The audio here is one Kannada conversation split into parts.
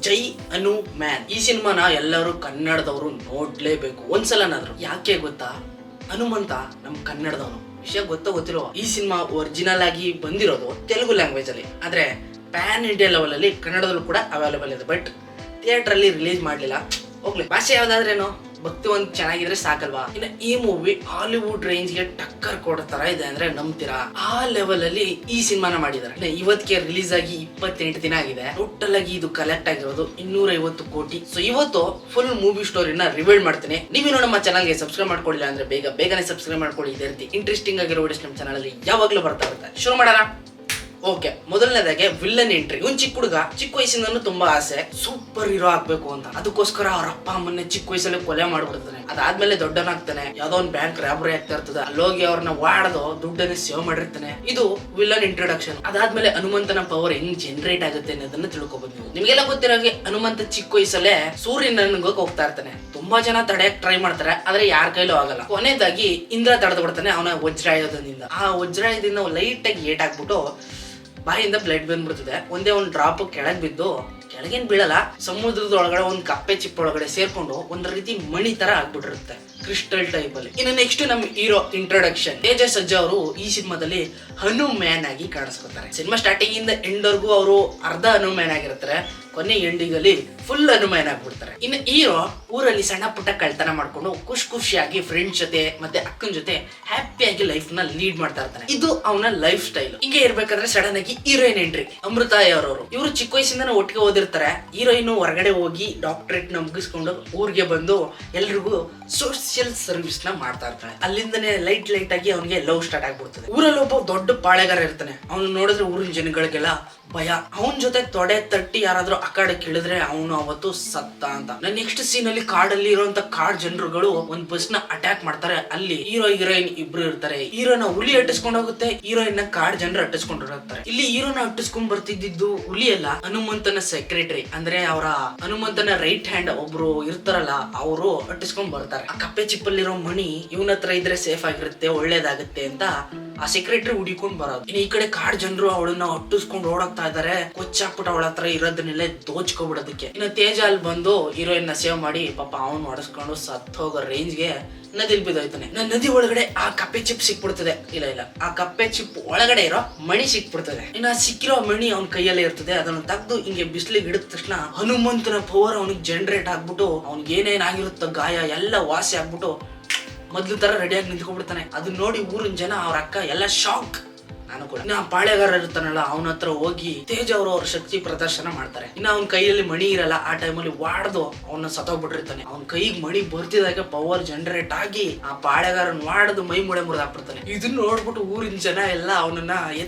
ಜೈ ಅನು ಮ್ಯಾನ್. ಈ ಸಿನಿಮಾನ ಎಲ್ಲರೂ ಕನ್ನಡದವರು ನೋಡ್ಲೇಬೇಕು ಒಂದ್ಸಲನಾದ್ರು. ಯಾಕೆ ಗೊತ್ತಾ, ಹನುಮಂತ ನಮ್ ಕನ್ನಡದವನು. ವಿಷಯ ಗೊತ್ತಿರೋ ಈ ಸಿನಿಮಾ ಒರಿಜಿನಲ್ ಆಗಿ ಬಂದಿರೋದು ತೆಲುಗು ಲ್ಯಾಂಗ್ವೇಜ್ ಅಲ್ಲಿ, ಆದ್ರೆ ಪ್ಯಾನ್ ಇಂಡಿಯಾ ಲೆವೆಲ್ ಅಲ್ಲಿ ಕನ್ನಡದಲ್ಲೂ ಕೂಡ ಅವೈಲೇಬಲ್ ಇದೆ. ಬಟ್ ಥಿಯೇಟರ್ ಅಲ್ಲಿ ರಿಲೀಸ್ ಮಾಡ್ಲಿಲ್ಲ. ಹೋಗ್ಲಿ, ಭಾಷೆ ಯಾವ್ದಾದ್ರೇನು ಭಕ್ತಿ ಒಂದ್ ಚೆನ್ನಾಗಿದ್ರೆ ಸಾಕಲ್ವಾ. ಇನ್ನು ಈ ಮೂವಿ ಹಾಲಿವುಡ್ ರೇಂಜ್ ಗೆ ಟಕ್ಕರ್ ಕೊಡೋ ತರ ಇದೆ ಅಂದ್ರೆ ನಂಬ್ತೀರಾ? ಆ ಲೆವೆಲ್ ಅಲ್ಲಿ ಈ ಸಿನಿಮಾನ ಮಾಡಿದ್ದಾರೆ. ಇವತ್ತಿಗೆ ರಿಲೀಸ್ ಆಗಿ 28 ದಿನ ಆಗಿದೆ. ಟೋಟಲ್ ಆಗಿ ಇದು ಕಲೆಕ್ಟ್ ಆಗಿರೋದು 250 ಕೋಟಿ. ಸೊ ಇವತ್ತು ಫುಲ್ ಮೂವಿ ಸ್ಟೋರಿನ ರಿವೀಲ್ ಮಾಡ್ತೀನಿ. ನೀವೇನು ನಮ್ಮ ಚಾನಲ್ಗೆ ಸಬ್ಸ್ಕ್ರೈಬ್ ಮಾಡ್ಕೊಳ್ಳಿಲ್ಲ ಅಂದ್ರೆ ಬೇಗನೆ ಸಬ್ಸ್ಕ್ರೈಬ್ ಮಾಡ್ಕೊಳ್ಳಿ. ಇದೇ ರೀತಿ ಇಂಟ್ರೆಸ್ಟಿಂಗ್ ಆಗಿರೋ ವಿಡಿಯೋಸ್ ನಮ್ಮ ಚಾನಲ್ ಅಲ್ಲಿ ಯಾವಾಗ್ಲೂ ಬರ್ತಾ ಇರುತ್ತೆ. ಶುರು ಮಾಡೋಣ. ಓಕೆ, ಮೊದಲನೇದಾಗೆ ವಿಲ್ಲನ್ ಎಂಟ್ರಿ. ಇವನ್ ಚಿಕ್ಕ ಹುಡುಗ, ಚಿಕ್ಕ ವಯಸ್ಸಿಂದನೂ ತುಂಬಾ ಆಸೆ ಸೂಪರ್ ಹೀರೋ ಆಗ್ಬೇಕು ಅಂತ. ಅದಕ್ಕೋಸ್ಕರ ಅವ್ರ ಅಪ್ಪ ಅಮ್ಮನ್ನೇ ಚಿಕ್ಕ ವಯಸ್ಸಲ್ಲಿ ಕೊಲೆ ಮಾಡ್ಬಿಡ್ತಾನೆ. ಅದಾದ್ಮೇಲೆ ದೊಡ್ಡನಾಗ್ತಾನೆ. ಯಾವ್ದೋ ಒಂದು ಬ್ಯಾಂಕ್ ರಾಬರಿ ಆಗ್ತಾ ಇರ್ತದೆ. ಅಲ್ಲೋಗಿ ಅವ್ರನ್ನ ವಾಡ್ದು ದುಡ್ಡನ್ನ ಸೇವ್ ಮಾಡಿರ್ತಾನೆ. ಇದು ವಿಲ್ಲನ್ ಇಂಟ್ರೊಡಕ್ಷನ್. ಅದಾದ್ಮೇಲೆ ಹನುಮಂತನ ಪವರ್ ಹೆಂಗ್ ಜನರೇಟ್ ಆಗುತ್ತೆ ಅನ್ನೋದನ್ನ ತಿಳ್ಕೊಬಹುದು ನೀವು. ನಿಮಗೆಲ್ಲ ಗೊತ್ತಿರೋಗೆ ಹನುಮಂತ ಚಿಕ್ಕ ವಯಸ್ಸಲ್ಲೇ ಸೂರ್ಯನ ಹೋಗ್ತಾ ಇರ್ತಾನೆ. ತುಂಬಾ ಜನ ತಡೆಯಕ್ ಟ್ರೈ ಮಾಡ್ತಾರೆ, ಆದ್ರೆ ಯಾರ ಕೈಲೂ ಆಗಲ್ಲ. ಕೊನೆಯದಾಗಿ ಇಂದ್ರ ತಡೆದು ಬಿಡ್ತಾನೆ ಅವನ ವಜ್ರಾಯುಧದಿಂದ. ಆ ವಜ್ರಾಯುಧದಿಂದ ಲೈಟ್ ಆಗಿ ಏಟ್ ಹಾಕ್ಬಿಟ್ಟು ಬಾಯಿಂದ ಬ್ಲಡ್ ಬಂದ್ಬಿಡ್ತದೆ. ಒಂದೇ ಒಂದು ಡ್ರಾಪ್ ಕೆಳಗ್ ಬಿದ್ದು, ಕೆಳಗೇನ್ ಬೀಳಲ್ಲ, ಸಮುದ್ರದ ಒಳಗಡೆ ಒಂದು ಕಪ್ಪೆ ಚಿಪ್ಪ ಒಳಗಡೆ ಸೇರ್ಕೊಂಡು ಒಂದ್ ರೀತಿ ಮಣಿ ತರ ಆಗ್ಬಿಟ್ಟಿರುತ್ತೆ, ಕ್ರಿಸ್ಟಲ್ ಟೈಪ್ ಅಲ್ಲಿ. ಇನ್ನು ನೆಕ್ಸ್ಟ್ ನಮ್ ಹೀರೋ ಇಂಟ್ರೊಡಕ್ಷನ್. ತೇಜ ಸಜ್ಜಾ ಅವರು ಈ ಸಿನಿಮಾದಲ್ಲಿ ಹನು ಮ್ಯಾನ್ ಆಗಿ ಕಾಣಿಸ್ಕೊತಾರೆ. ಸಿನಿಮಾ ಸ್ಟಾರ್ಟಿಂಗ್ ಇಂದ ಎಂಡ್ ವರ್ಗೂ ಅವರು ಅರ್ಧ ಹನು ಮ್ಯಾನ್ ಆಗಿರ್ತಾರೆ. ಕೊನೆ ಎಂಡಿಂಗ್ ಫುಲ್ ಹನುಮಾನ್ ಆಗ್ಬಿಡ್ತಾರೆ. ಇನ್ನು ಹೀರೋ ಊರಲ್ಲಿ ಸಣ್ಣ ಪುಟ್ಟ ಕಳ್ತನ ಮಾಡ್ಕೊಂಡು ಖುಷಿಯಾಗಿ ಫ್ರೆಂಡ್ಸ್ ಜೊತೆ ಮತ್ತೆ ಅಕ್ಕನ ಜೊತೆ ಹ್ಯಾಪಿಯಾಗಿ ಲೈಫ್ ನ ಲೀಡ್ ಮಾಡ್ತಾ ಇರ್ತಾನೆ. ಇದು ಅವನ ಲೈಫ್ ಸ್ಟೈಲ್. ಹಿಂಗೆ ಇರ್ಬೇಕಾದ್ರೆ ಸಡನ್ ಆಗಿ ಹೀರೋಯಿನ್ ಎಂಟ್ರಿ. ಅಮೃತಾಯಿ ಅವರವರು. ಇವರು ಚಿಕ್ಕ ವಯಸ್ಸಿಂದ ಒಟ್ಟಿಗೆ ಓದಿರ್ತಾರೆ. ಹೀರೋಯಿನ್ ಹೊರಗಡೆ ಹೋಗಿ ಡಾಕ್ಟರೇಟ್ ನ ಮುಗಿಸ್ಕೊಂಡು ಊರಿಗೆ ಬಂದು ಎಲ್ರಿಗೂ ಸೋಷಿಯಲ್ ಸರ್ವಿಸ್ ನ ಮಾಡ್ತಾ ಇರ್ತಾನೆ. ಅಲ್ಲಿಂದನೇ ಲೈಟ್ ಆಗಿ ಅವನಿಗೆ ಲವ್ ಸ್ಟಾರ್ಟ್ ಆಗ್ಬಿಡ್ತದೆ. ಊರಲ್ಲಿ ಒಬ್ಬ ದೊಡ್ಡ ಪಾಳೆಗಾರ ಇರ್ತಾನೆ. ಅವನು ನೋಡಿದ್ರೆ ಊರಿನ ಜನಗಳಿಗೆಲ್ಲ ಭಯ. ಅವನ ಜೊತೆ ತೊಡೆ ತಟ್ಟಿ ಯಾರಾದ್ರೂ ಆ ಕಡೆ ಕೇಳಿದ್ರೆ ಅವನು ಅವತ್ತು ಸತ್ತ ಅಂತ. ನೆಕ್ಸ್ಟ್ ಸೀನ್ ಅಲ್ಲಿ ಕಾಡಲ್ಲಿ ಇರುವಂತ ಕಾಡ್ ಜನರುಗಳು ಒಂದ್ ಬಸ್ ನ ಅಟ್ಯಾಕ್ ಮಾಡ್ತಾರೆ. ಅಲ್ಲಿ ಹೀರೋ ಹೀರೋಯಿನ್ ಇಬ್ರು ಇರ್ತಾರೆ. ಹೀರೋನ ಹುಲಿ ಅಟ್ಟಿಸ್ಕೊಂಡು ಹೋಗುತ್ತೆ, ಹೀರೋಯಿನ್ ನ ಕಾಡ್ ಜನರು ಅಟ್ಟಿಸ್ಕೊಂಡು ಹೋಗ್ತಾರೆ. ಇಲ್ಲಿ ಹೀರೋನ ಅಟ್ಟಿಸ್ಕೊಂಡ್ ಬರ್ತಿದ್ದು ಹುಲಿ ಅಲ್ಲ, ಹನುಮಂತನ ಸೆಕ್ರೆಟರಿ. ಅಂದ್ರೆ ಅವರ ಹನುಮಂತನ ರೈಟ್ ಹ್ಯಾಂಡ್ ಒಬ್ರು ಇರ್ತಾರಲ್ಲ, ಅವರು ಅಟ್ಟಿಸ್ಕೊಂಡ್ ಬರ್ತಾರೆ. ಆ ಕಪ್ಪೆ ಚಿಪ್ಪಲ್ಲಿರೋ ಮಣಿ ಇವನ ಹತ್ರ ಇದ್ರೆ ಸೇಫ್ ಆಗಿರುತ್ತೆ, ಒಳ್ಳೇದಾಗುತ್ತೆ ಅಂತ ಆ ಸೆಕ್ರೆಟರಿ ಹುಡಿಕೊಂಡ್ ಬರೋದು. ಇನ್ನು ಈ ಕಡೆ ಕಾಡ್ ಜನರು ಅವಳನ್ನ ಅಟ್ಟಿಸ್ಕೊಂಡು ಓಡಾಕ್ತಾ ಇದಾರೆ. ಕೊಚ್ಚಾಕ್ಬಿಟ್ಟು ಅವಳ ಹತ್ರ ಇರೋದನ್ನೆಲ್ಲ ದೋಚ್ಕೊಬಿಡೋದಕ್ಕೆ. ಇನ್ನು ತೇಜ ಅಲ್ಲಿ ಬಂದು ಹೀರೋಯಿನ್ ನ ಸೇವ್ ಮಾಡಿ ಪಾಪ ಅವನು ಹೊಡೆಸ್ಕೊಂಡು ಸತ್ ಹೋಗೋ ರೇಂಜ್ಗೆ ನದಿಲ್ ಬಿದ್ದೋಯ್ತಾನೆ. ನದಿ ಒಳಗಡೆ ಆ ಕಪ್ಪೆ ಚಿಪ್ ಸಿಕ್ಬಿಡ್ತದೆ. ಇಲ್ಲ ಆ ಕಪ್ಪೆ ಚಿಪ್ ಒಳಗಡೆ ಇರೋ ಮಣಿ ಸಿಕ್ಬಿಡ್ತದೆ. ಇನ್ನು ಸಿಕ್ಕಿರೋ ಮಣಿ ಅವ್ನ ಕೈಯಲ್ಲೇ ಇರ್ತದೆ. ಅದನ್ನ ತೆಗೆದು ಹಿಂಗೆ ಬಿಸಿಲಿಗೆ ಹಿಡಿದ ತಕ್ಷಣ ಹನುಮಂತನ ಪವರ್ ಅವನಿಗೆ ಜನರೇಟ್ ಆಗ್ಬಿಟ್ಟು ಅವ್ನಿಗೆ ಏನೇನಾಗಿರುತ್ತೋ ಗಾಯ ಎಲ್ಲ ವಾಸಿ ಆಗ್ಬಿಟ್ಟು ಮೊದ್ಲು ತರ ರೆಡಿಯಾಗಿ ನಿಂತ್ಕೊಂಡ್ಬಿಡ್ತಾನೆ. ಅದನ್ನ ನೋಡಿ ಊರಿನ ಜನ ಅವ್ರ ಅಕ್ಕ ಎಲ್ಲ ಶಾಕ್. ನಾನು ಕೂಡ. ಇನ್ನ ಪಾಳೆಗಾರ ಇರ್ತಾನಲ್ಲ, ಅವನ ಹತ್ರ ಹೋಗಿ ತೇಜ ಅವ್ರ ಶಕ್ತಿ ಪ್ರದರ್ಶನ ಮಾಡ್ತಾರೆ. ಇನ್ನ ಅವ್ನ ಕೈಯಲ್ಲಿ ಮಣಿ ಇರಲ್ಲ. ಆ ಟೈಮಲ್ಲಿ ವಾಡ್ದು ಅವನ್ನ ಸತ್ತೋಗ್ಬಿಟ್ಟಿರ್ತಾನೆ. ಅವ್ನ ಕೈಗೆ ಮಣಿ ಬರ್ತಿದಾಗ ಪವರ್ ಜನರೇಟ್ ಆಗಿ ಆ ಪಾಳೆಗಾರನ್ ವಾಡ್ದು ಮೈ ಮುಳೆ ಮುರಿದಾಕ್ಬಿಡ್ತಾನೆ. ಇದನ್ನ ನೋಡ್ಬಿಟ್ಟು ಊರಿನ ಜನ ಎಲ್ಲ ಅವನನ್ನ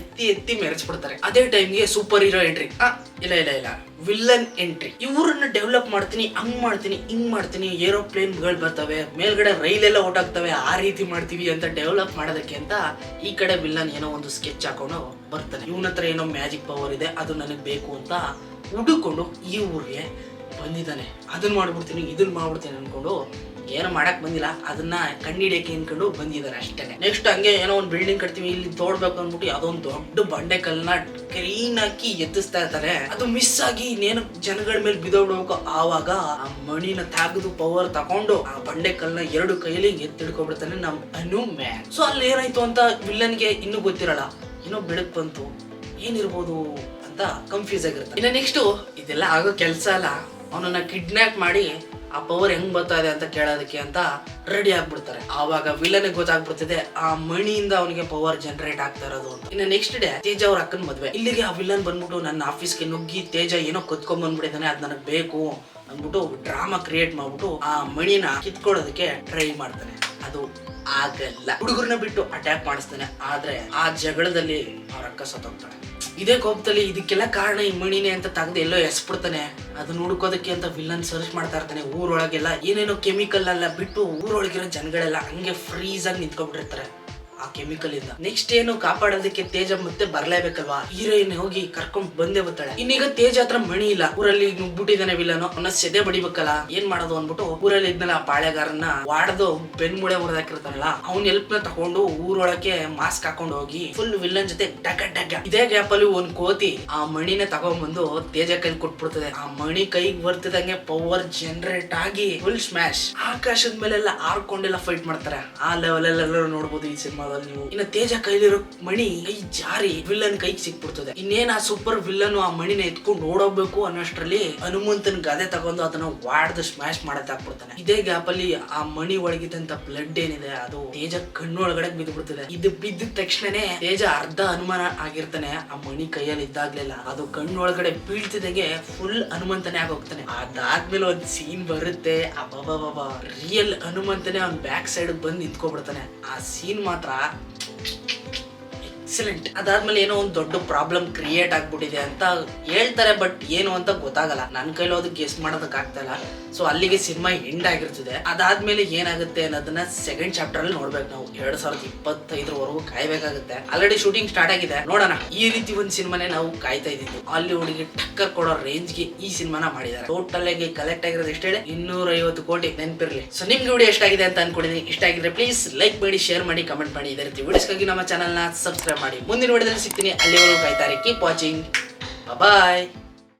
ಎತ್ತಿ ಮೆರೆಸ್ಬಿಡ್ತಾರೆ. ಅದೇ ಟೈಮ್ಗೆ ಸೂಪರ್ ಹೀರೋ ಎಂಟ್ರಿ. ಇಲ್ಲ ವಿಲ್ಲನ್ ಎಂಟ್ರಿ. ಇವ್ರನ್ನ ಡೆವಲಪ್ ಮಾಡ್ತೀನಿ, ಹಂಗ್ ಮಾಡ್ತೀನಿ, ಹಿಂಗ್ ಮಾಡ್ತೀನಿ, ಏರೋಪ್ಲೇನ್ ಗಳು ಬರ್ತವೆ, ಮೇಲ್ಗಡೆ ರೈಲ್ ಎಲ್ಲ ಓಟಾಗ್ತವೆ, ಆ ರೀತಿ ಮಾಡ್ತೀವಿ ಅಂತ ಡೆವಲಪ್ ಮಾಡೋದಕ್ಕೆ ಅಂತ ಈ ಕಡೆ ವಿಲ್ಲನ್ ಏನೋ ಒಂದು ಸ್ಕೆಚ್ ಹಾಕೊಂಡು ಬರ್ತಾನೆ. ಇವನ ಹತ್ರ ಏನೋ ಮ್ಯಾಜಿಕ್ ಪವರ್ ಇದೆ, ಅದು ನನಗೆ ಬೇಕು ಅಂತ ಹುಡುಕೊಂಡು ಈ ಊರಿಗೆ ಬಂದಿದ್ದಾನೆ. ಅದನ್ನ ಮಾಡ್ಬಿಡ್ತೀನಿ, ಇದನ್ನ ಮಾಡ್ಬಿಡ್ತೀನಿ ಅನ್ಕೊಂಡು ಏನೋ ಮಾಡಕ್ ಬಂದಿಲ್ಲ, ಅದನ್ನ ಕಣ್ಣಿಡಿಯಕ್ಕೆ ಅನ್ಕೊಂಡು ಬಂದಿದ್ದಾರೆ ಅಷ್ಟೇ. ನೆಕ್ಸ್ಟ್ ಹಂಗೆ ಏನೋ ಒಂದು ಬಿಲ್ಡಿಂಗ್ ಕಟ್ತೀವಿ, ಇಲ್ಲಿ ತೋಡ್ಬೇಕು ಅಂದ್ಬಿಟ್ಟು ಯಾವ್ದೋ ಒಂದು ದೊಡ್ಡ ಬಂಡೆ ಕಲ್ಲನ್ನ ಕ್ಲೀನ್ ಹಾಕಿ ಎತ್ತಿಸ್ತಾ ಇರ್ತಾರೆ. ಅದು ಮಿಸ್ ಆಗಿ ಇನ್ನೇನು ಜನಗಳ ಮೇಲೆ ಬಿದೋಡ್ಬೇಕು. ಆವಾಗ ಆ ಮಣಿನ ತೆಗೆದು ಪವರ್ ತಗೊಂಡು ಆ ಬಂಡೆ ಕಲ್ಲನ್ನ 2 ಕೈಯಲ್ಲಿ ಎತ್ತಿಡ್ಕೊಬಿಡ್ತಾನೆ ನಮ್ ಹನು ಮ್ಯಾನ್. ಸೊ ಅಲ್ಲಿ ಏನಾಯ್ತು ಅಂತ ವಿಲ್ಲನ್ಗೆ ಇನ್ನೂ ಗೊತ್ತಿರಲ್ಲ. ಏನೋ ಬೆಳಕ್ ಬಂತು, ಏನಿರ್ಬೋದು ಅಂತ ಕನ್ಫ್ಯೂಸ್ ಆಗಿರ್ತಾನೆ. ಇನ್ನು ನೆಕ್ಸ್ಟ್ ಇದೆಲ್ಲ ಆಗೋ ಕೆಲ್ಸ ಅಲ್ಲ, ಅವನನ್ನ ಕಿಡ್ನಾಪ್ ಮಾಡಿ ಆ ಪವರ್ ಹೆಂಗ್ ಬರ್ತಾ ಇದೆ ಅಂತ ಕೇಳೋದಕ್ಕೆ ಅಂತ ರೆಡಿ ಆಗ್ಬಿಡ್ತಾರೆ. ಆವಾಗ ವಿಲನ್ ಗೊತ್ತಾಗ್ಬಿಡ್ತದೆ ಆ ಮಣಿಯಿಂದ ಅವನಿಗೆ ಪವರ್ ಜನರೇಟ್ ಆಗ್ತಾ ಇರೋದು ಅಂತ. ಇನ್ನು ನೆಕ್ಸ್ಟ್ ಡೇ ತೇಜ ಅವ್ರ ಅಕ್ಕನ ಮದ್ವೆ. ಇಲ್ಲಿಗೆ ಆ ವಿಲನ್ ಬಂದ್ಬಿಟ್ಟು ನನ್ನ ಆಫೀಸ್ಗೆ ನುಗ್ಗಿ ತೇಜ ಏನೋ ಕತ್ಕೊಂಡ್ ಬಂದ್ಬಿಟ್ಟಿದ್ದಾನೆ, ಅದ್ ನನಗ್ ಬೇಕು ಅಂದ್ಬಿಟ್ಟು ಡ್ರಾಮಾ ಕ್ರಿಯೇಟ್ ಮಾಡ್ಬಿಟ್ಟು ಆ ಮಣಿನ ಕಿತ್ಕೊಳ್ಳೋದಕ್ಕೆ ಟ್ರೈ ಮಾಡ್ತಾನೆ. ಅದು ಆಗಲ್ಲ. ಹುಡುಗರನ್ನ ಬಿಟ್ಟು ಅಟ್ಯಾಕ್ ಮಾಡಿಸ್ತಾನೆ. ಆದ್ರೆ ಆ ಜಗಳದಲ್ಲಿ ಅವ್ರ ಅಕ್ಕ ಸತ್ತೋಗ್ತಾಳೆ. ಇದೇ ಕೋಪದಲ್ಲಿ ಇದಕ್ಕೆಲ್ಲ ಕಾರಣ ಈ ಮಣಿನೇ ಅಂತ ತೆಗೆದು ಎಲ್ಲೋ ಎಸ್ಬಿಡ್ತಾನೆ. ಅದನ್ನ ಹುಡುಕೋದಕ್ಕೆ ಅಂತ ವಿಲ್ಲನ್ ಸರ್ಚ್ ಮಾಡ್ತಾ ಇರ್ತಾನೆ. ಊರೊಳಗೆಲ್ಲ ಏನೇನೋ ಕೆಮಿಕಲ್ ಎಲ್ಲ ಬಿಟ್ಟು ಊರೊಳಗಿರೋ ಜನಗಳೆಲ್ಲ ಹಂಗೆ ಫ್ರೀಸ್ ಆಗಿ ನಿಂತ್ಕೊಂಡ್ಬಿಟ್ಟಿರ್ತಾರೆ. ಆ ಕೆಮಿಕಲ್ ಇಂದ. ನೆಕ್ಸ್ಟ್ ಏನು ಕಾಪಾಡೋದಕ್ಕೆ ತೇಜ ಮತ್ತೆ ಬರ್ಲೇಬೇಕಲ್ವಾ, ಹೀರೋಯಿನ್ ಹೋಗಿ ಕರ್ಕೊಂಡ್ ಬಂದೇ ಬರ್ತಾಳೆ. ಇನ್ನೀಗ ತೇಜ ಹತ್ರ ಮಣಿ ಇಲ್ಲ, ಊರಲ್ಲಿ ನುಗ್ಬಿಟ್ಟಿದ್ದಾನೆ ವಿಲನು, ಅವನ ಸೆದೆ ಬಡಿಬೇಕಲ್ಲ, ಏನ್ ಮಾಡೋದು ಅನ್ಬಿಟ್ಟು ಊರಲ್ಲಿ ಇದ್ನಲ್ಲ ಆ ಪಾಳೆಗಾರನ್ನ ವಾಡ್ದು ಬೆನ್ಮೂಳೆ ಮುರಿದಾಕಿರ್ತಾನಲ್ಲ, ಅವ್ನ ಹೆಲ್ಪ್ ನ ತಗೊಂಡು ಊರೊಳಕ್ಕೆ ಮಾಸ್ಕ್ ಹಾಕೊಂಡು ಹೋಗಿ ಫುಲ್ ವಿಲನ್ ಜೊತೆ ಡಗ ಡಗ. ಇದೇ ಗ್ಯಾಪ್ ಅಲ್ಲಿ ಒಂದ್ ಕೋತಿ ಆ ಮಣಿನ ತಗೊಂಡ್ಬಂದು ತೇಜ ಕೈಲಿ ಕೊಟ್ಬಿಡ್ತದೆ. ಆ ಮಣಿ ಕೈಗೆ ಬರ್ತಿದಂಗೆ ಪವರ್ ಜನರೇಟ್ ಆಗಿ ಫುಲ್ ಸ್ಮ್ಯಾಶ್. ಆಕಾಶದ ಮೇಲೆಲ್ಲ ಹಾರ್ಕೊಂಡೆಲ್ಲ ಫೈಟ್ ಮಾಡ್ತಾರೆ. ಆ ಲೆವೆಲ್ ಎಲ್ಲರೂ ನೋಡ್ಬೋದು ಈ ಸಿನಿಮಾದಲ್ಲಿ ನೀವು. ಇನ್ನು ತೇಜ ಕೈಲಿರೋ ಮಣಿ ಕೈ ಜಾರಿ ವಿಲ್ಲನ್ ಕೈಗೆ ಸಿಕ್ಬಿಡ್ತದೆ. ಇನ್ನೇನ್ ಆ ಸೂಪರ್ ವಿಲ್ಲನ್ ಆ ಮಣಿನ ಎತ್ಕೊಂಡು ಓಡೋಗ್ಬೇಕು ಅನ್ನೋಷ್ಟ್ರಲ್ಲಿ ಹನುಮಂತನ ಗದೆ ತಗೊಂಡು ಅದನ್ನ ವಾಡ್ದು ಸ್ಮ್ಯಾಶ್ ಮಾಡಕ್ ಹಾಕ್ಬಿಡ್ತಾನೆ. ಇದೇ ಗ್ಯಾಪ್ ಅಲ್ಲಿ ಆ ಮಣಿ ಒಳಗಿದ್ದಂತ ಬ್ಲಡ್ ಏನಿದೆ ಅದು ತೇಜ ಕಣ್ಣು ಒಳಗಡೆ ಬಿದ್ದು ಬಿಡ್ತದೆ. ಇದು ಬಿದ್ದ ತಕ್ಷಣನೇ ತೇಜ ಅರ್ಧ ಅನುಮಾನ ಆಗಿರ್ತಾನೆ, ಆ ಮಣಿ ಕೈಯಲ್ಲಿ ಇದ್ದಾಗ್ಲಿಲ್ಲ, ಅದು ಕಣ್ಣು ಒಳಗಡೆ ಬೀಳ್ತಿದಂಗೆ ಫುಲ್ ಹನುಮಂತನೇ ಆಗೋಗ್ತಾನೆ. ಅದಾದ್ಮೇಲೆ ಒಂದ್ ಸೀನ್ ಬರುತ್ತೆ, ಅಬ್ಬಬ್ಬಬ್ಬ ರಿಯಲ್ ಹನುಮಂತನೇ ಅವ್ನ್ ಬ್ಯಾಕ್ ಸೈಡ್ ಬಂದು ನಿಂತ್ಕೊಬಿಡ್ತಾನೆ. ಆ ಸೀನ್ ಮಾತ್ರ ಎಕ್ಸಲೆಂಟ್. ಅದಾದ್ಮೇಲೆ ಏನೋ ಒಂದು ದೊಡ್ಡ ಪ್ರಾಬ್ಲಮ್ ಕ್ರಿಯೇಟ್ ಆಗ್ಬಿಟ್ಟಿದೆ ಅಂತ ಹೇಳ್ತಾರೆ, ಬಟ್ ಏನು ಅಂತ ಗೊತ್ತಾಗಲ್ಲ. ನನ್ನ ಕೈಲಿ ಅದು ಗೆಸ್ ಮಾಡೋದಕ್ ಆಗ್ತಾ ಇಲ್ಲ. ಸೊ ಅಲ್ಲಿಗೆ ಸಿನಿಮಾ ಎಂಡ್ ಆಗಿರ್ತದೆ. ಅದಾದ್ಮೇಲೆ ಏನಾಗುತ್ತೆ ಅನ್ನೋದನ್ನ ಸೆಕೆಂಡ್ ಚಾಪ್ಟರ್ ಅಲ್ಲಿ ನೋಡ್ಬೇಕು ನಾವು. 2025 ಕಾಯ್ಬೇಕಾಗುತ್ತೆ. ಆಲ್ರೆಡಿ ಶೂಟಿಂಗ್ ಸ್ಟಾರ್ಟ್ ಆಗಿದೆ, ನೋಡೋಣ. ಈ ರೀತಿ ಒಂದ್ ಸಿನಿಮಾನೇ ನಾವು ಕಾಯ್ತಾ ಇದ್ದಿದ್ದು. ಹಾಲಿವುಡ್ಗೆ ಟಕ್ಕರ್ ಕೊಡೋ ರೇಂಜ್ಗೆ ಈ ಸಿನಿಮಾನ ಮಾಡಿದ್ದಾರೆ. ಟೋಟಲ್ ಆಗಿ ಕಲೆಕ್ಟ್ ಆಗಿರೋದು ಎಷ್ಟೇ 250 ಕೋಟಿ, ನೆನಪಿರ್ಲಿ. ಸೊ ನಿಮ್ಗೆ ವಿಡಿಯೋ ಎಷ್ಟಾಗಿದೆ ಅಂತ ಅನ್ಕೊಂಡಿದ್ದೀನಿ. ಇಷ್ಟ ಆಗಿದ್ರೆ ಪ್ಲೀಸ್ ಲೈಕ್ ಮಾಡಿ, ಶೇರ್ ಮಾಡಿ, ಕಮೆಂಟ್ ಮಾಡಿ. ಇದೇ ರೀತಿ ವಿಡಿಯೋಸ್ಗಾಗಿ ನಮ್ಮ ಚಾನಲ್ ನ ಸಬ್ಸ್ಕ್ರೈಬ್ ಮಾಡಿ. ಮುಂದಿನ ವಿಡಿಯೋದಲ್ಲಿ ಸಿಗ್ತೀನಿ. ಅಲ್ಲಿವರೆಗೂ ಕಾಯ್ತಾರೆ. Keep watching. ಬಾಯ್.